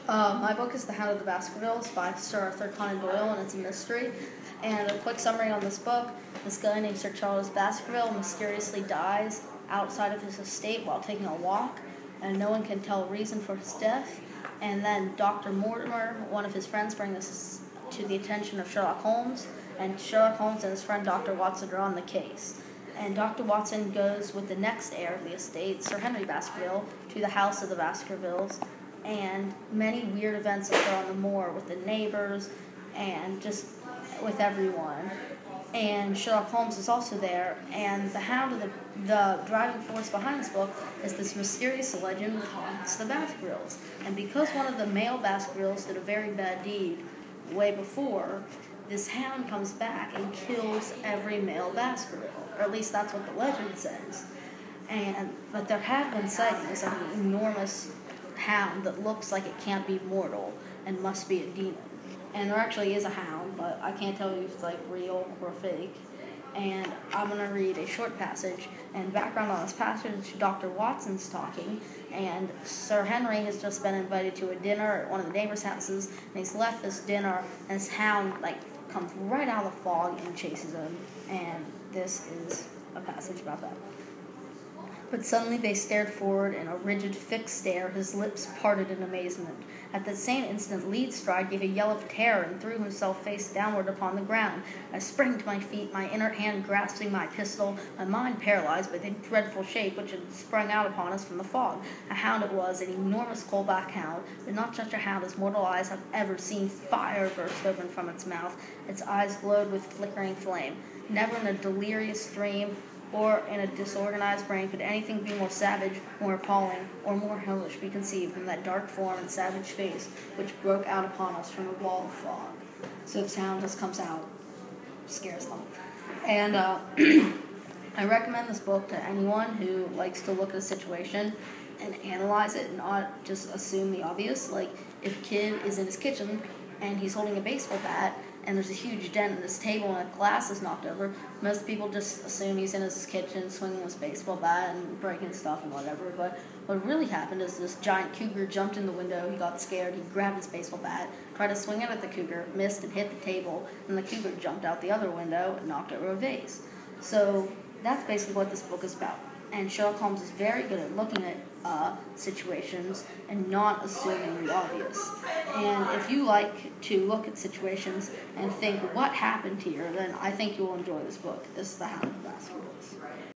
My book is The Hound of the Baskervilles by Sir Arthur Conan Doyle, and it's a mystery. And a quick summary on this book: this guy named Sir Charles Baskerville mysteriously dies outside of his estate while taking a walk, and no one can tell a reason for his death. And then Dr. Mortimer, one of his friends, bring this to the attention of Sherlock Holmes, and Sherlock Holmes and his friend Dr. Watson are on the case. And Dr. Watson goes with the next heir of the estate, Sir Henry Baskerville, to the house of the Baskervilles, and many weird events occur on the moor with the neighbors and just with everyone. And Sherlock Holmes is also there, and the Hound of the driving force behind this book is this mysterious legend that haunts the Baskervilles. And because one of the male Baskervilles did a very bad deed way before, this hound comes back and kills every male Baskerville, or at least that's what the legend says. But there have been sightings of an enormous hound that looks like it can't be mortal and must be a demon. And there actually is a hound, but I can't tell you if it's like real or fake. And I'm going to read a short passage. And background on this passage, Dr. Watson's talking, and Sir Henry has just been invited to a dinner at one of the neighbors' houses, and he's left this dinner, and this hound comes right out of the fog and chases him. And this is a passage about that. But suddenly they stared forward in a rigid, fixed stare, his lips parted in amazement. At the same instant, Leadstride gave a yell of terror and threw himself face downward upon the ground. I sprang to my feet, my inner hand grasping my pistol, my mind paralyzed by the dreadful shape which had sprung out upon us from the fog. A hound it was, an enormous coal-black hound, but not such a hound as mortal eyes have ever seen. Fire burst open from its mouth. Its eyes glowed with flickering flame. Never in a delirious dream or in a disorganized brain could anything be more savage, more appalling, or more hellish be conceived than that dark form and savage face which broke out upon us from a wall of fog. So the sound just comes out, scares them. And I recommend this book to anyone who likes to look at a situation and analyze it and not just assume the obvious. Like, if a kid is in his kitchen and he's holding a baseball bat, and there's a huge dent in this table and a glass is knocked over, most people just assume he's in his kitchen swinging his baseball bat and breaking stuff and whatever. But what really happened is this giant cougar jumped in the window, he got scared, he grabbed his baseball bat, tried to swing it at the cougar, missed and hit the table, and the cougar jumped out the other window and knocked over a vase. So that's basically what this book is about. And Sherlock Holmes is very good at looking at situations and not assuming the obvious. And if you like to look at situations and think, what happened here, then I think you'll enjoy this book. This is The Hound of the Baskervilles.